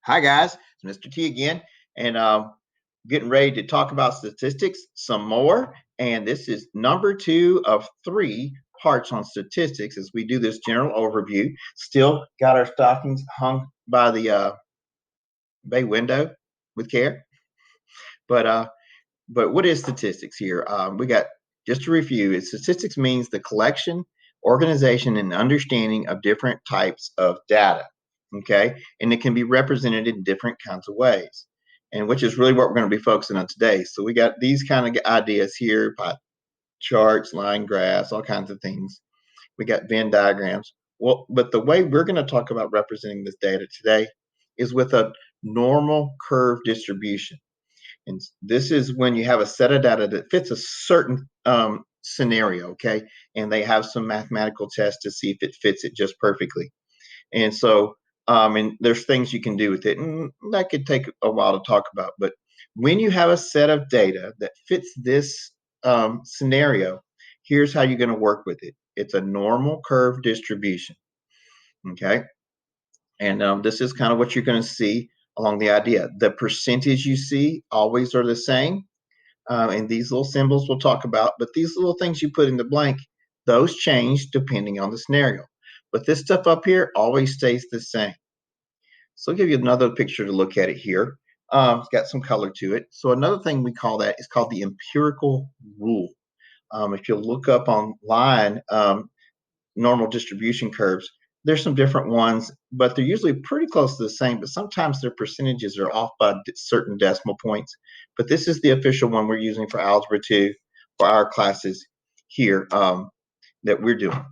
Hi guys, it's Mr. T again, and getting ready to talk about statistics some more. And this is number two of three parts on statistics as we do this general overview. Still got our stockings hung by the bay window with care, but what is statistics here? We got just to review. Statistics means the collection, organization, and understanding of different types of data. Okay, and it can be represented in different kinds of ways, and which is really what we're going to be focusing on today. So we got these kind of ideas here: pie charts, line graphs, all kinds of things. We got Venn diagrams. Well, but the way we're going to talk about representing this data today is with a normal curve distribution. And this is when you have a set of data that fits a certain scenario, okay? And they have some mathematical tests to see if it fits it just perfectly. And so, and there's things you can do with it, and that could take a while to talk about. But when you have a set of data that fits this scenario, here's how you're going to work with it. It's a normal curve distribution, okay? And this is kind of what you're going to see along the idea. The percentage you see always are the same. And these little symbols we'll talk about, but these little things you put in the blank, those change depending on the scenario. But this stuff up here always stays the same. So I'll give you another picture to look at it here. It's got some color to it. So another thing we call that is called the empirical rule. If you look up online, normal distribution curves, there's some different ones, but they're usually pretty close to the same, but sometimes their percentages are off by certain decimal points. But this is the official one we're using for Algebra 2 for our classes here that we're doing.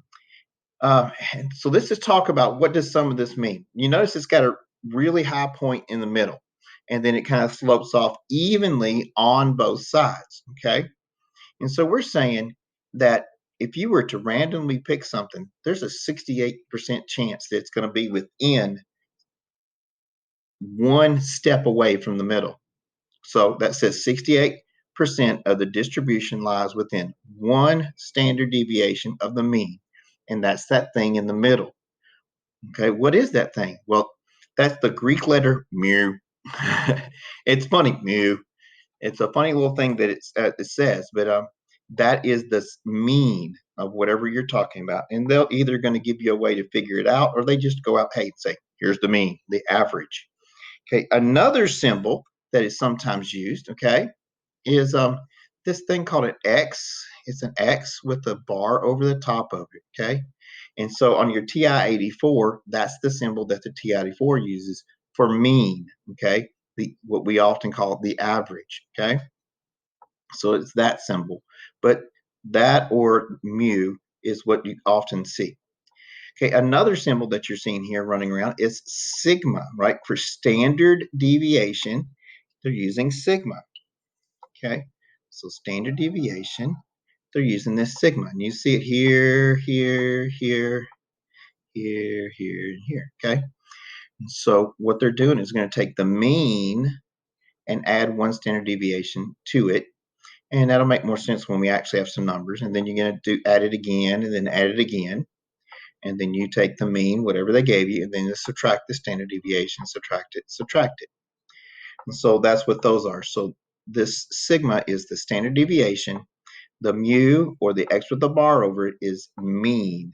And so let's just talk about what does some of this mean. You notice it's got a really high point in the middle, and then it kind of slopes off evenly on both sides, okay? And so we're saying that if you were to randomly pick something, there's a 68% chance that it's going to be within one step away from the middle. So that says 68% of the distribution lies within one standard deviation of the mean. And that's that thing in the middle. Okay, what is that thing? Well, that's the Greek letter mu. It's funny, mu. It's a funny little thing that it says, but that is the mean of whatever you're talking about. And they'll either going to give you a way to figure it out, or they just go out, hey, say, here's the mean, the average. Okay, another symbol that is sometimes used, okay, is this thing called an X. It's an X with a bar over the top of it, okay? And so on your TI-84, that's the symbol that the TI-84 uses for mean, okay? What we often call the average, okay? So it's that symbol. But that or mu is what you often see. Okay, another symbol that you're seeing here running around is sigma, right? For standard deviation, they're using sigma, okay? So standard deviation, they're using this sigma. And you see it here, here, here, here, here, and here, okay? And so what they're doing is going to take the mean and add one standard deviation to it. And that'll make more sense when we actually have some numbers. And then you're going to add it again, and then add it again. And then you take the mean, whatever they gave you, and then you subtract the standard deviation, subtract it, subtract it. And so that's what those are. So this sigma is the standard deviation. The mu, or the X with the bar over it, is mean,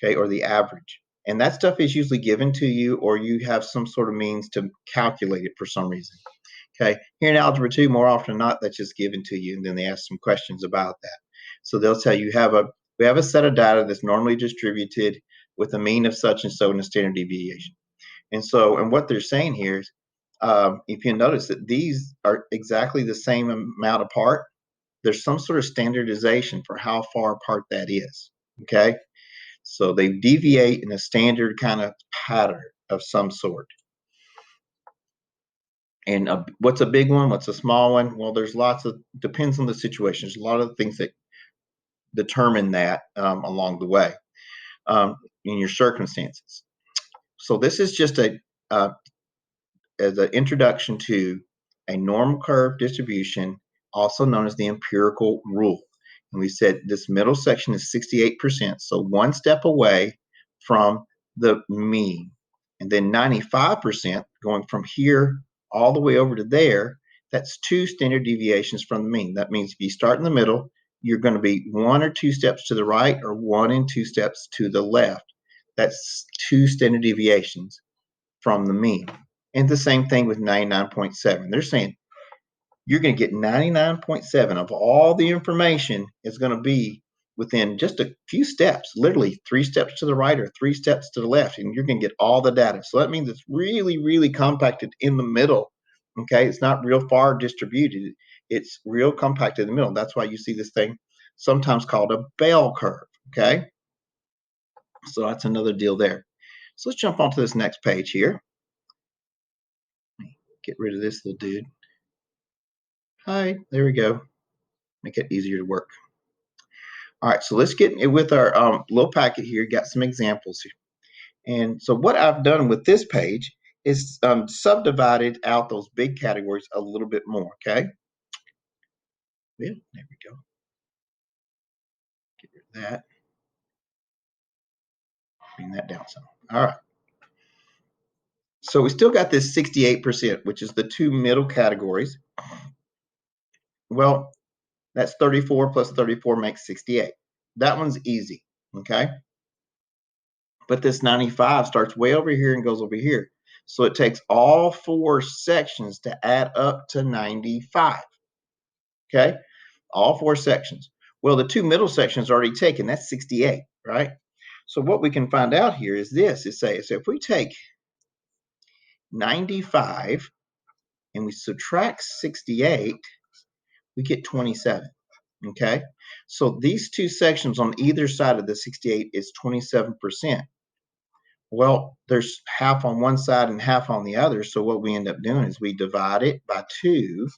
okay, or the average. And that stuff is usually given to you, or you have some sort of means to calculate it for some reason. Okay, here in Algebra 2, more often than not, that's just given to you, and then they ask some questions about that. So they'll tell you we have a set of data that's normally distributed with a mean of such and so and a standard deviation. And what they're saying here is, if you notice that these are exactly the same amount apart, there's some sort of standardization for how far apart that is. Okay, so they deviate in a standard kind of pattern of some sort. And what's a big one? What's a small one? Well, there's depends on the situation. There's a lot of things that determine that along the way in your circumstances. So this is just as an introduction to a normal curve distribution, also known as the empirical rule. And we said this middle section is 68%, so one step away from the mean. And then 95% going from here all the way over to there, that's 2 standard deviations from the mean. That means if you start in the middle, you're going to be 1 or 2 steps to the right or 1 and 2 steps to the left. That's 2 standard deviations from the mean. And the same thing with 99.7. They're saying you're going to get 99.7 of all the information is going to be within just a few steps, literally 3 steps to the right or 3 steps to the left, and you're going to get all the data. So that means it's really, really compacted in the middle. Okay, it's not real far distributed. It's real compacted in the middle. That's why you see this thing sometimes called a bell curve. Okay, so that's another deal there. So let's jump onto this next page here. Get rid of this little dude. Hi, there we go. Make it easier to work. All right, so let's get with our little packet here. Got some examples here. And so what I've done with this page is subdivided out those big categories a little bit more, okay? Yeah, there we go. Get rid of that. Bring that down some. All right. So we still got this 68%, which is the 2 middle categories. Well, that's 34 plus 34 makes 68. That one's easy, okay? But this 95 starts way over here and goes over here. So it takes all 4 sections to add up to 95. Okay, all 4 sections. Well, the 2 middle sections are already taken. That's 68, right? So what we can find out here is this: is say, so if we take 95 and we subtract 68, we get 27. Okay, so these 2 sections on either side of the 68 is 27%. Well, there's half on one side and half on the other. So what we end up doing is we divide it by 2,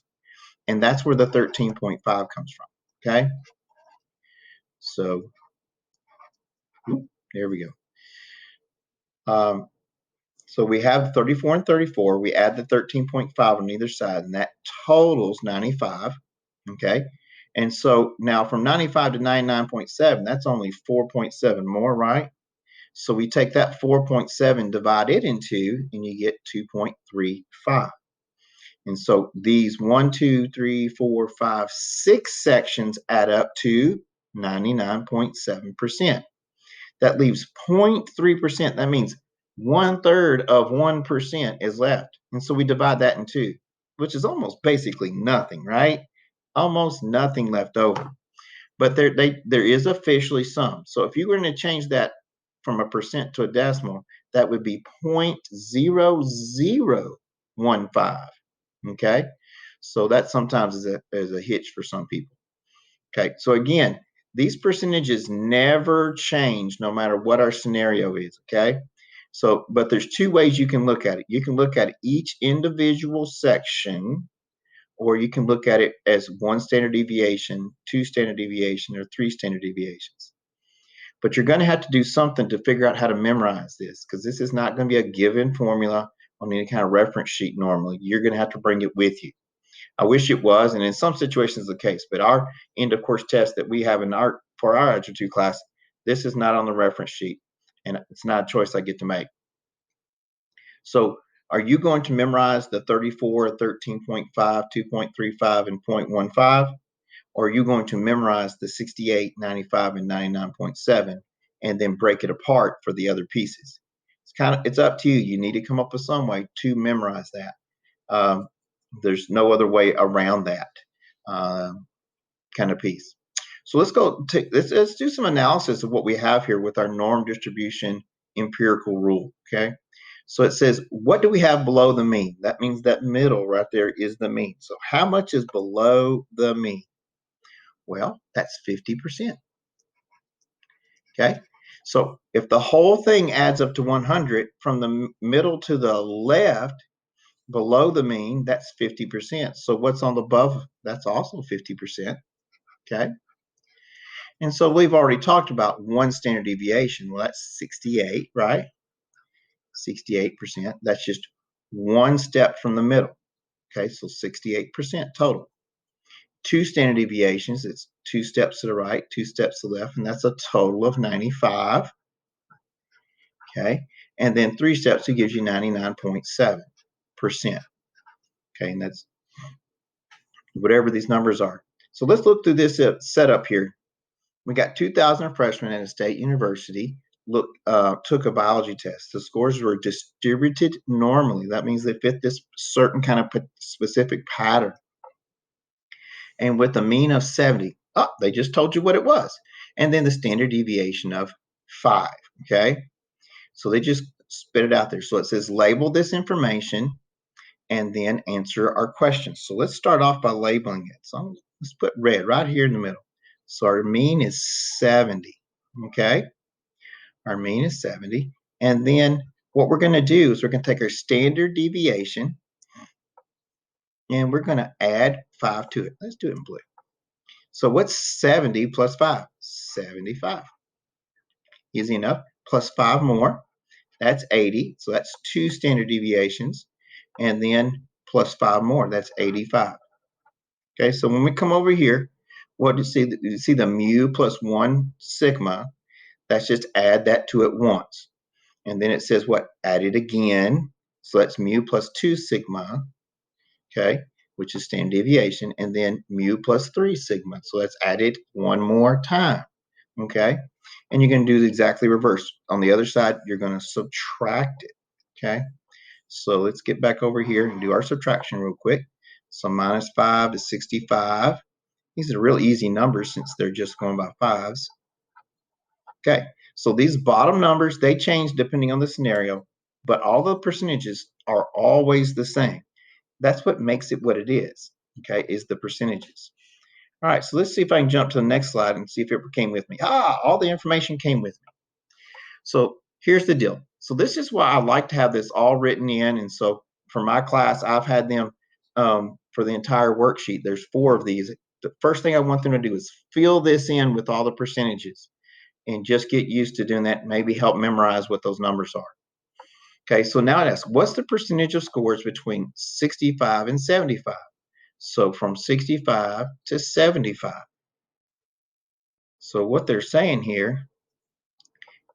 and that's where the 13.5 comes from. Okay. So there we go. So we have 34 and 34. We add the 13.5 on either side, and that totals 95. Okay. And so now from 95 to 99.7, that's only 4.7 more, right? So we take that 4.7, divide it in 2, and you get 2.35. And so these 1, 2, 3, 4, 5, 6 sections add up to 99.7%. That leaves 0.3%. That means 1/3 of 1% is left. And so we divide that in 2, which is almost basically nothing, right? Almost nothing left over. But there is officially some. So if you were going to change that from a percent to a decimal, that would be 0.0015. Okay, so that sometimes is a hitch for some people. Okay, so again, these percentages never change no matter what our scenario is. Okay, so but there's 2 ways you can look at it. You can look at each individual section, or you can look at it as 1 standard deviation, 2 standard deviation, or 3 standard deviations. But you're going to have to do something to figure out how to memorize this, because this is not going to be a given formula on any kind of reference sheet normally. You're going to have to bring it with you. I wish it was, and in some situations the case, but our end of course test that we have for our Algebra 2 class, this is not on the reference sheet, and it's not a choice I get to make. So are you going to memorize the 34, 13.5, 2.35, and 0.15? Or are you going to memorize the 68, 95, and 99.7 and then break it apart for the other pieces? It's up to you. You need to come up with some way to memorize that. There's no other way around that kind of piece. So let's do some analysis of what we have here with our norm distribution empirical rule. Okay. So it says, what do we have below the mean? That means that middle right there is the mean. So how much is below the mean? Well, that's 50%. Okay. So if the whole thing adds up to 100 from the middle to the left, below the mean, that's 50%. So what's on the above? That's also 50%. Okay. And so we've already talked about 1 standard deviation. Well, that's 68, right? 68%. That's just 1 step from the middle. Okay, so 68% total. 2 standard deviations, it's 2 steps to the right, 2 steps to the left, and that's a total of 95. Okay, And then 3 steps, it gives you 99.7%. Okay, and that's whatever these numbers are. So let's look through this setup here. We got 2,000 freshmen at a state university took a biology test. The scores were distributed normally. That means they fit this certain kind of specific pattern. And with a mean of 70, they just told you what it was. And then the standard deviation of 5, okay? So they just spit it out there. So it says label this information and then answer our questions. So let's start off by labeling it. So let's put red right here in the middle. So our mean is 70, okay? Our mean is 70. And then what we're going to do is we're going to take our standard deviation and we're going to add 5 to it. Let's do it in blue. So what's 70 plus 5? 75. Easy enough. Plus 5 more. That's 80. So that's 2 standard deviations. And then plus 5 more. That's 85. Okay, so when we come over here, what do you see? You see the mu plus 1 sigma. That's just add that to it once. And then it says what? Add it again. So that's mu plus 2 sigma, okay, which is standard deviation. And then mu plus 3 sigma. So that's added one more time, okay? And you're going to do exactly reverse. On the other side, you're going to subtract it, okay? So let's get back over here and do our subtraction real quick. So minus 5 is 65. These are real easy numbers since they're just going by fives. Okay, so these bottom numbers, they change depending on the scenario, but all the percentages are always the same. That's what makes it what it is, okay, is the percentages. All right, so let's see if I can jump to the next slide and see if it came with me. All the information came with me. So here's the deal. So this is why I like to have this all written in. And so for my class, I've had them for the entire worksheet. There's 4 of these. The first thing I want them to do is fill this in with all the percentages and just get used to doing that, maybe help memorize what those numbers are. Okay, so now it asks, what's the percentage of scores between 65 and 75? So from 65 to 75. So what they're saying here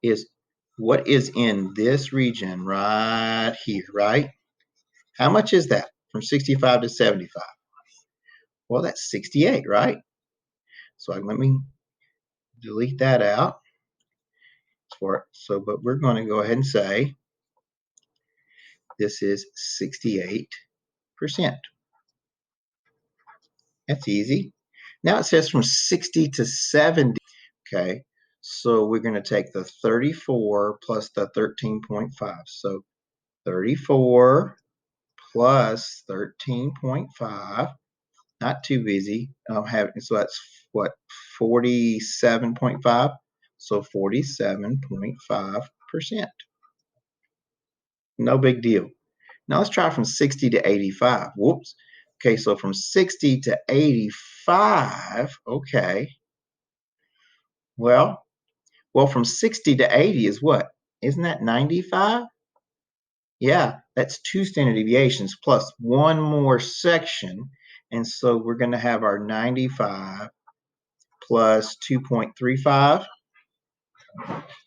is what is in this region right here, right? How much is that from 65 to 75? Well, that's 68, right? So let me delete that out. But we're going to go ahead and say this is 68%. That's easy. Now it says from 60 to 70. Okay, so we're going to take the 34 plus the 13.5. So 34 plus 13.5. Not too busy. So that's what, 47.5. So 47.5%. No big deal. Now let's try from 60 to 85. Whoops. Okay, so from 60 to 85. Okay. Well, from 60 to 80 is what? Isn't that 95? Yeah, that's 2 standard deviations plus one more section. And so we're going to have our 95 plus 2.35.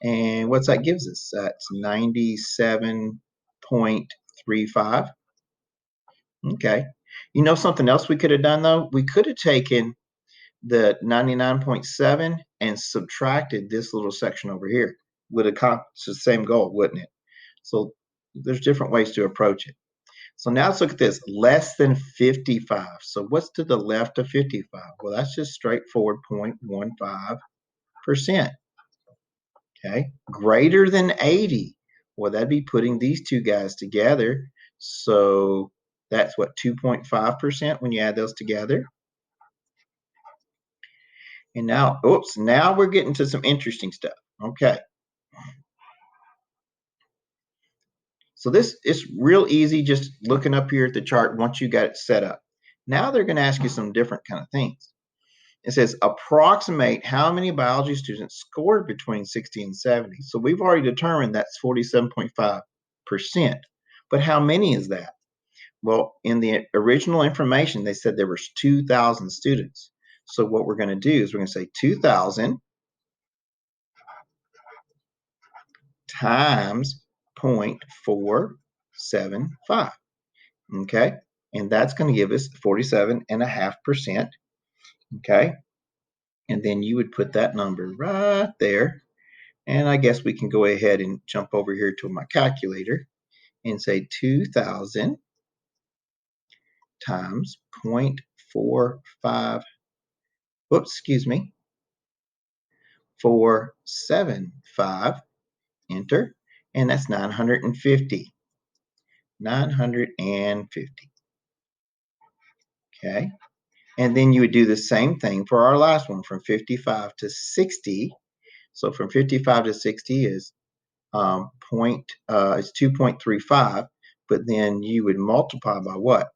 And what's that gives us? That's 97.35. Okay. You know something else we could have done though? We could have taken the 99.7 and subtracted this little section over here. Would have accomplished the same goal, wouldn't it? So there's different ways to approach it. So now let's look at this, less than 55. So what's to the left of 55? Well, that's just straightforward 0.15%. Okay, greater than 80. Well, that'd be putting these two guys together. So that's what, 2.5% when you add those together. And now, now we're getting to some interesting stuff. Okay. So this is real easy just looking up here at the chart once you got it set up. Now they're going to ask you some different kind of things. It says approximate how many biology students scored between 60 and 70. So we've already determined that's 47.5%. But how many is that? Well, in the original information, they said there was 2,000 students. So what we're going to do is we're going to say 2,000 times 0.475. Okay, and that's going to give us 47.5%. Okay, and then you would put that number right there. And I guess we can go ahead and jump over here to my calculator and say 2,000 times 0.45, whoops, excuse me, 475, enter, and that's 950. 950. Okay, and then you would do the same thing for our last one from 55 to 60. So from 55 to 60 is it's 2.35, but then you would multiply by what?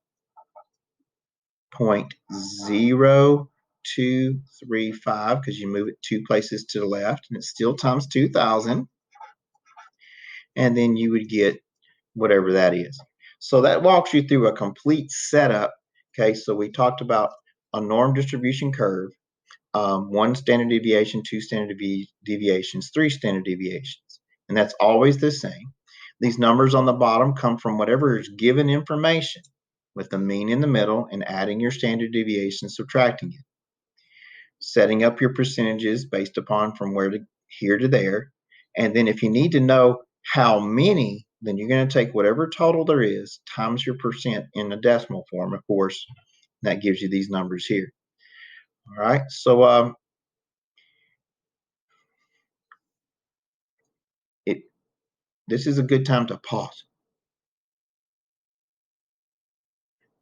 0.0235, because you move it 2 places to the left, and it's still times 2,000, and then you would get whatever that is. So that walks you through a complete setup. Okay, so we talked about a norm distribution curve, 1 standard deviation, 2 standard deviations, 3 standard deviations, and that's always the same. These numbers on the bottom come from whatever is given information, with the mean in the middle and adding your standard deviation, subtracting it. Setting up your percentages based upon from where to here to there. And then if you need to know how many, then you're going to take whatever total there is times your percent in the decimal form, of course. That gives you these numbers here. All right, so this is a good time to pause.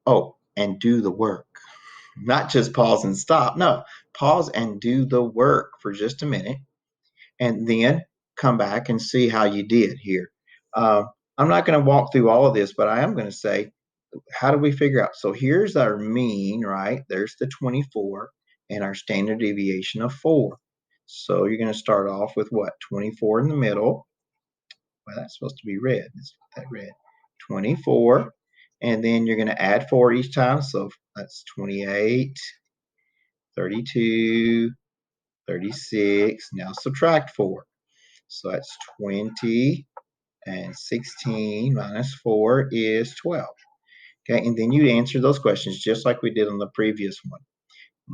Oh, and do the work. Not just pause and stop. No, pause and do the work for just a minute, and then come back and see how you did here. I'm not going to walk through all of this, but I am going to say, how do we figure out? So here's our mean, right? There's the 24 and our standard deviation of 4. So you're going to start off with what? 24 in the middle. Well, that's supposed to be red. Let's put that red. 24. And then you're going to add 4 each time. So that's 28, 32, 36. Now subtract 4. So that's 20, and 16 minus 4 is 12. Okay, and then you answer those questions just like we did on the previous one.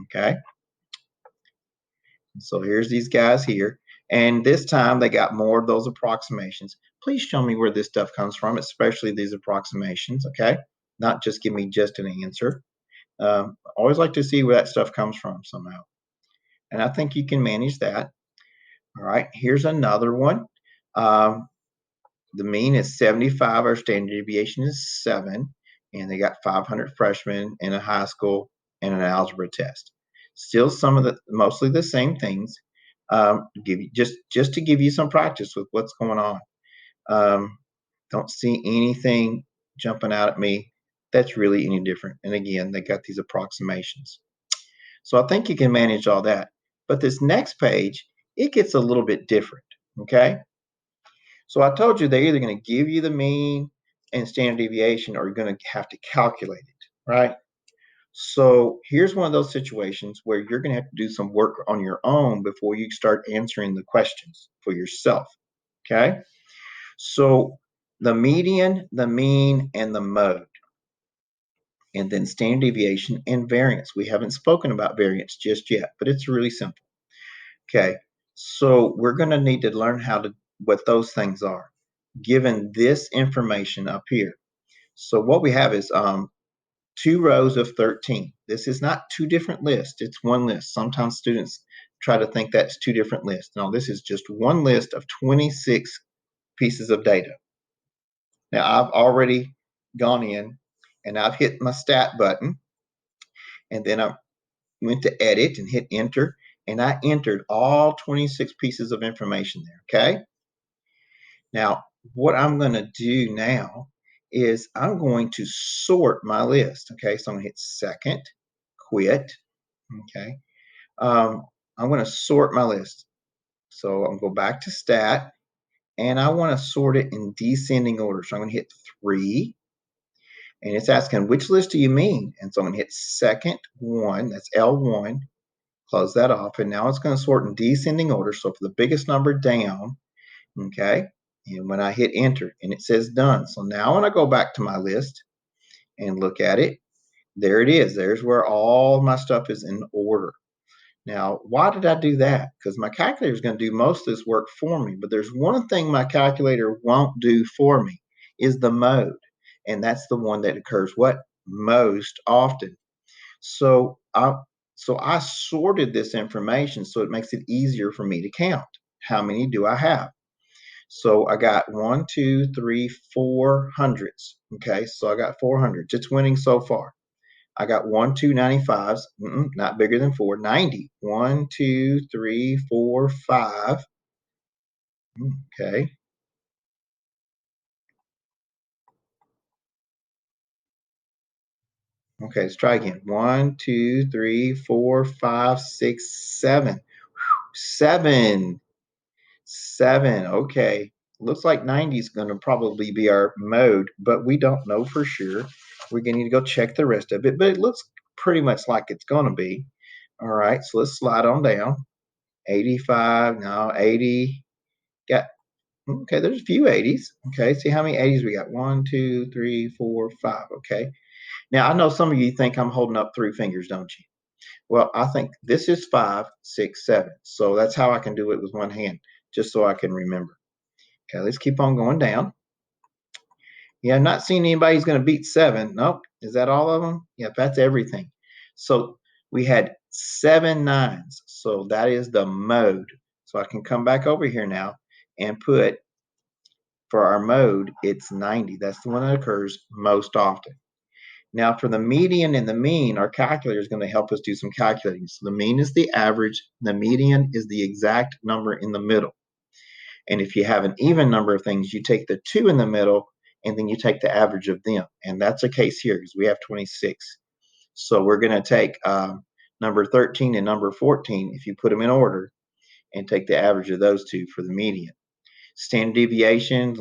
Okay, so here's these guys here, and this time they got more of those approximations. Please show me where this stuff comes from, especially these approximations. Okay, not just give me just an answer. I always like to see where that stuff comes from somehow, and I think you can manage that. All right, here's another one. The mean is 75. Our standard deviation is 7, and they got 500 freshmen in a high school and an algebra test. Still, mostly the same things. Give you just to give you some practice with what's going on. Don't see anything jumping out at me that's really any different. And again, they got these approximations. So I think you can manage all that. But this next page, it gets a little bit different. Okay. So I told you they're either going to give you the mean and standard deviation, or you're going to have to calculate it, right? So here's one of those situations where you're going to have to do some work on your own before you start answering the questions for yourself, okay? So the median, the mean, and the mode, and then standard deviation and variance. We haven't spoken about variance just yet, but it's really simple, okay? So we're going to need to learn what those things are, given this information up here. So what we have is 2 rows of 13. This is not 2 different lists. It's one list. Sometimes students try to think that's 2 different lists. No, this is just one list of 26 pieces of data. Now, I've already gone in and I've hit my stat button, and then I went to edit and hit enter, and I entered all 26 pieces of information there, okay? Now, what I'm going to do now is I'm going to sort my list. Okay, so I'm going to hit second, quit. Okay, I'm going to sort my list. So I'm going to go back to stat, and I want to sort it in descending order. So I'm going to hit 3, and it's asking which list do you mean? And so I'm going to hit second one. That's L1. Close that off, and now it's going to sort in descending order. So for the biggest number down. Okay. And when I hit enter, and it says done. So now when I go back to my list and look at it, there it is. There's where all my stuff is in order. Now, why did I do that? Because my calculator is going to do most of this work for me. But there's one thing my calculator won't do for me is the mode. And that's the one that occurs what? Most often. So I sorted this information so it makes it easier for me to count. How many do I have? So I got 1, 2, 3, 4 hundreds. Okay, so I got 400. It's winning so far. I got 1, 2, 95s, not bigger than 4, 90. 1, 2, 3, 4, 5. Okay. Okay, let's try again. 1, 2, 3, 4, 5, 6, 7. 7. 7. Okay. Looks like 90 is going to probably be our mode, but we don't know for sure. We're going to need to go check the rest of it, but it looks pretty much like it's going to be. All right, so let's slide on down. 85, now 80. Got, okay, there's a few 80s. Okay, see how many 80s we got? 1, 2, 3, 4, 5. Okay. Now, I know some of you think I'm holding up 3 fingers, don't you? Well, I think this is 5, 6, 7. So that's how I can do it with one hand, just so I can remember. Okay, let's keep on going down. Yeah, I'm not seeing anybody who's going to beat 7. Nope. Is that all of them? Yep, that's everything. So we had 7 9s. So that is the mode. So I can come back over here now and put, for our mode, it's 90. That's the one that occurs most often. Now for the median and the mean, our calculator is going to help us do some calculating. So the mean is the average. The median is the exact number in the middle. And if you have an even number of things, you take the 2 in the middle and then you take the average of them. And that's a case here because we have 26. So we're going to take number 13 and number 14, if you put them in order, and take the average of those two for the median. Standard deviation,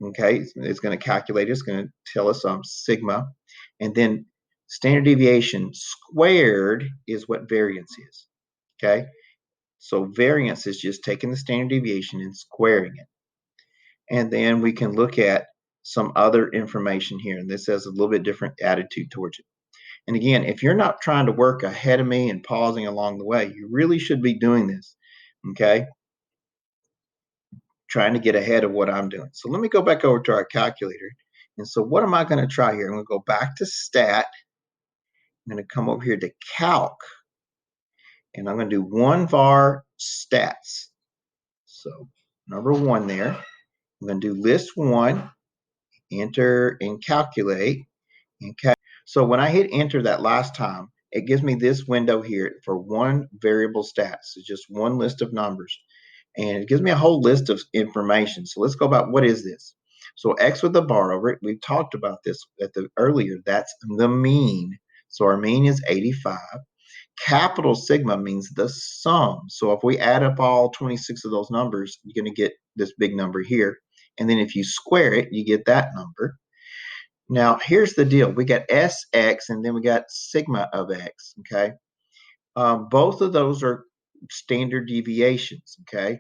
okay, it's going to calculate, it's going to tell us sigma. And then standard deviation squared is what variance is, okay? So variance is just taking the standard deviation and squaring it. And then we can look at some other information here. And this has a little bit different attitude towards it. And again, if you're not trying to work ahead of me and pausing along the way, you really should be doing this, okay? Trying to get ahead of what I'm doing. So let me go back over to our calculator. And so what am I going to try here? I'm going to go back to stat. I'm going to come over here to calc. And I'm going to do one var stats. So number 1 there. I'm going to do list 1, enter and calculate. Okay. So when I hit enter that last time, it gives me this window here for one variable stats. It's just one list of numbers. And it gives me a whole list of information. So let's go about what is this? So X with the bar over it, we've talked about this at the earlier. That's the mean. So our mean is 85. Capital sigma means the sum. So if we add up all 26 of those numbers, you're going to get this big number here. And then if you square it, you get that number. Now, here's the deal. We got Sx and then we got sigma of x, okay? Both of those are standard deviations, okay?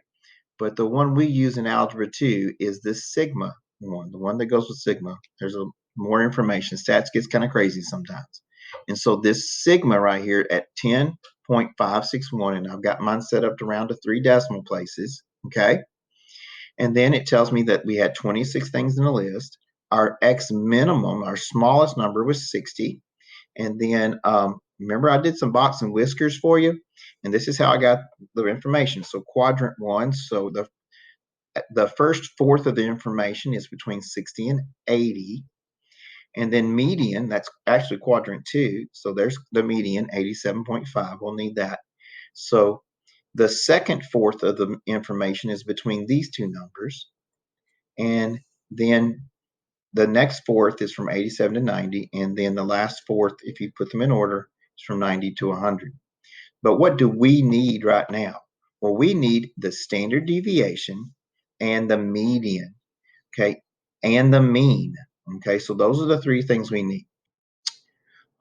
But the one we use in Algebra 2 is this sigma one, the one that goes with sigma. There's more information. Stats gets kind of crazy sometimes. And so this sigma right here at 10.561, and I've got mine set up to round to 3 decimal places, okay? And then it tells me that we had 26 things in the list. Our X minimum, our smallest number, was 60. And then remember I did some box and whiskers for you? And this is how I got the information. So quadrant 1, so the first fourth of the information is between 60 and 80. And then median, that's actually quadrant 2. So there's the median, 87.5. We'll need that. So the second fourth of the information is between these two numbers. And then the next fourth is from 87 to 90. And then the last fourth, if you put them in order, is from 90 to 100. But what do we need right now? Well, we need the standard deviation and the median, okay, and the mean. Okay, so those are the 3 things we need.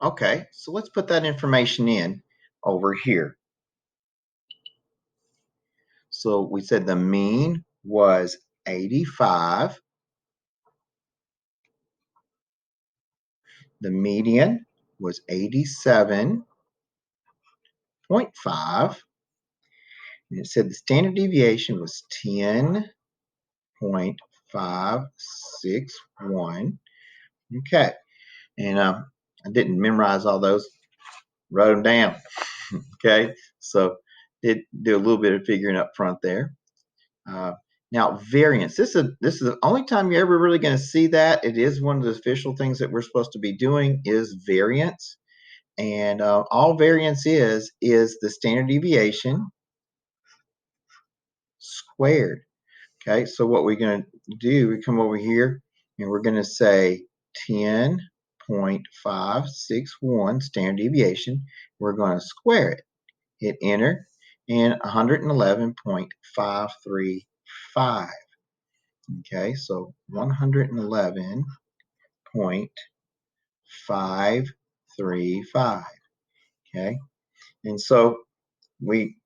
Okay, so let's put that information in over here. So we said the mean was 85. The median was 87.5. And it said the standard deviation was 10.561. Okay. And I didn't memorize all those, wrote them down. Okay. So did do a little bit of figuring up front there. Now variance. This is the only time you're ever really going to see that. It is one of the official things that we're supposed to be doing is variance. And all variance is the standard deviation squared. Okay, so what we're going to do, we come over here and we're going to say 10.561 standard deviation. We're going to square it. Hit enter and 111.535. Okay, so 111.535. Okay, and so we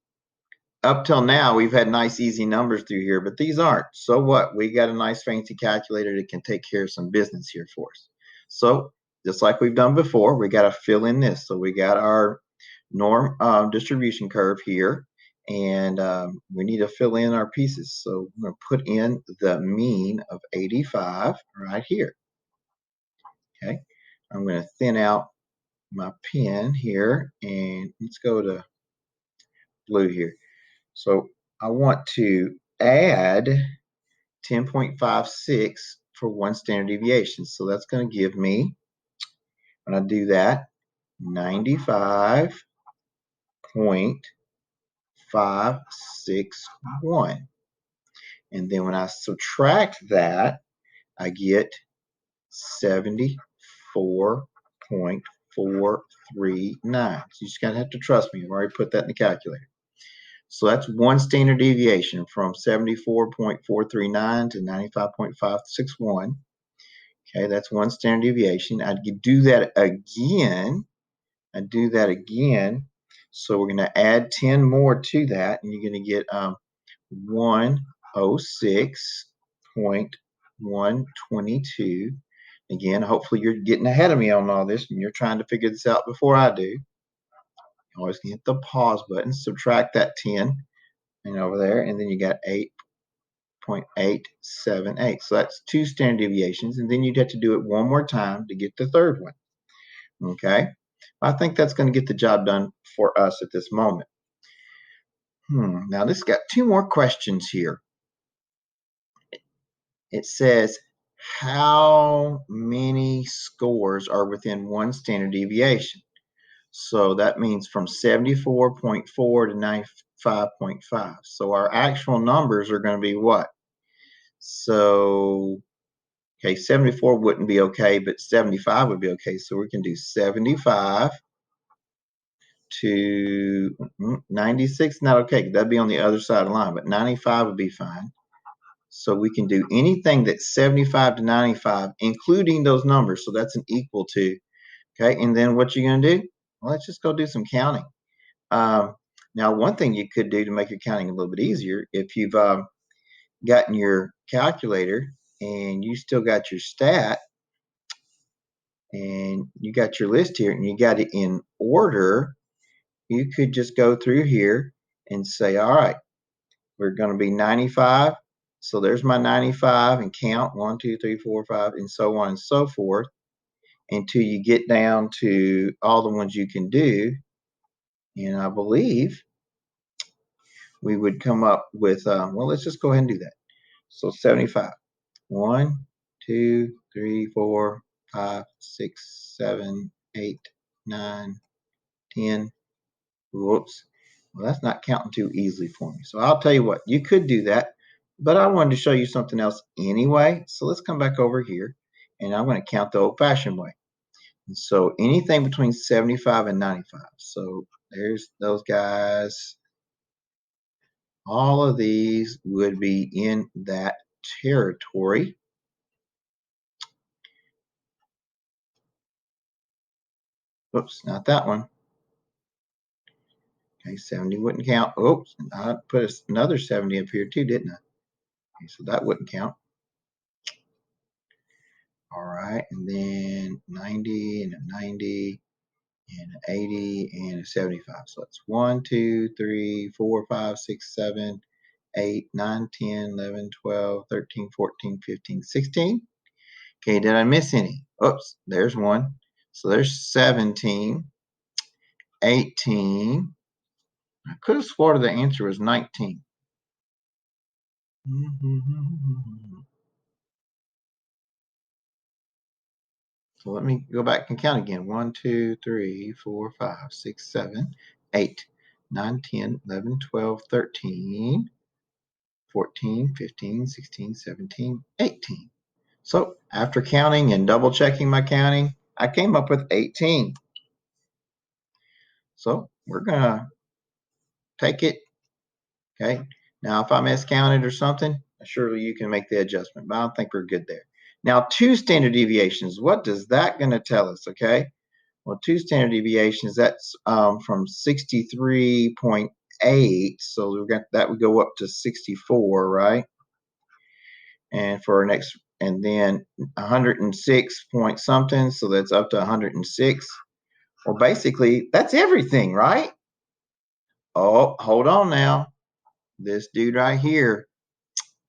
up till now we've had nice easy numbers through here, but these aren't. So what? We got a nice fancy calculator that can take care of some business here for us. So just like we've done before, we got to fill in this. So we got our norm distribution curve here, and we need to fill in our pieces. So I'm going to put in the mean of 85 right here. Okay, I'm going to thin out my pen here, and let's go to blue here. So I want to add 10.56 for one standard deviation. So that's going to give me, when I do that, 95.561. And then when I subtract that, I get 74.439. So you just gotta have to trust me. I've already put that in the calculator. So that's one standard deviation from 74.439 to 95.561. Okay, that's one standard deviation. I'd do that again. So we're going to add 10 more to that, and you're going to get 106.122. Again, hopefully you're getting ahead of me on all this, and you're trying to figure this out before I do. You always hit the pause button, subtract that 10, and over there, and then you got 8.878. So that's two standard deviations, and then you'd have to do it one more time to get the third one. Okay, I think that's going to get the job done for us at this moment. Now this got two more questions here. It says, how many scores are within one standard deviation? So that means from 74.4 to 95.5. So our actual numbers are going to be what? So, okay, 74 wouldn't be okay, but 75 would be okay. So we can do 75 to 96. Not okay. That'd be on the other side of the line, but 95 would be fine. So we can do anything that's 75 to 95, including those numbers. So that's an equal to. Okay, and then what you're going to do? Well, let's just go do some counting. Now, one thing you could do to make your counting a little bit easier, if you've gotten your calculator and you still got your stat and you got your list here and you got it in order, you could just go through here and say, all right, we're going to be 95. So there's my 95 and count 1, 2, 3, 4, 5, and so on and so forth until you get down to all the ones you can do. And I believe we would come up with, well, let's just go ahead and do that. So 75. 1, 2, 3, 4, 5, 6, 7, 8, 9, 10. Whoops. Well, that's not counting too easily for me. So I'll tell you what, you could do that, but I wanted to show you something else anyway. So let's come back over here and I'm going to count the old-fashioned way. And so anything between 75 and 95. So there's those guys. All of these would be in that territory. Oops, not that one. Okay, 70 wouldn't count. Oops, I put another 70 up here too, didn't I? Okay, so that wouldn't count. All right, and then 90 and a 90 and an 80 and a 75. So that's 1, 2, 3, 4, 5, 6, 7, 8, 9, 10, 11, 12, 13, 14, 15, 16. Okay, did I miss any? Oops, there's one. So there's 17, 18. I could have sworn the answer was 19. So let me go back and count again. 1, 2, 3, 4, 5, 6, 7, 8, 9, 10, 11, 12, 13, 14, 15, 16, 17, 18. So after counting and double checking my counting, I came up with 18. So we're going to take it. Okay. Now, if I miscounted or something, surely you can make the adjustment, but I don't think we're good there. Now, 2 standard deviations, what does that going to tell us? Okay. Well, 2 standard deviations, that's from 63.8. So we're going that would go up to 64, right? And for our next, and then 106 point something. So that's up to 106. Well, basically, that's everything, right? Oh, hold on now. This dude right here,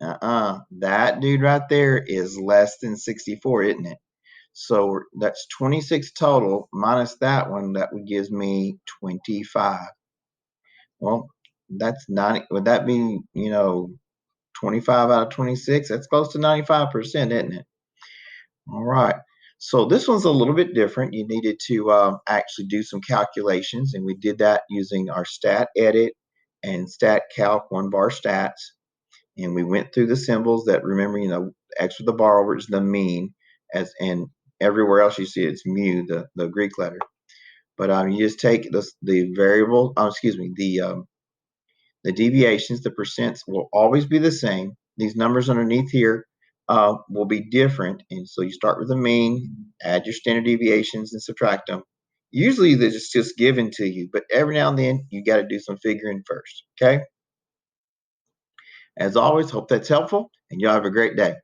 that dude right there is less than 64, isn't it? So that's 26 total minus that one. That would give me 25. Well, that's 90. Would that be, 25 out of 26? That's close to 95%, isn't it? All right. So this one's a little bit different. You needed to actually do some calculations, and we did that using our stat edit and stat calc 1-bar stats. And we went through the symbols that, remember, X with the bar over is the mean, and everywhere else you see it's mu, the Greek letter. But you just take the variable, the deviations, the percents will always be the same. These numbers underneath here will be different. And so you start with the mean, add your standard deviations, and subtract them. Usually they're just given to you, but every now and then you got to do some figuring first. Okay. As always, hope that's helpful, and y'all have a great day.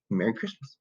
Merry Christmas.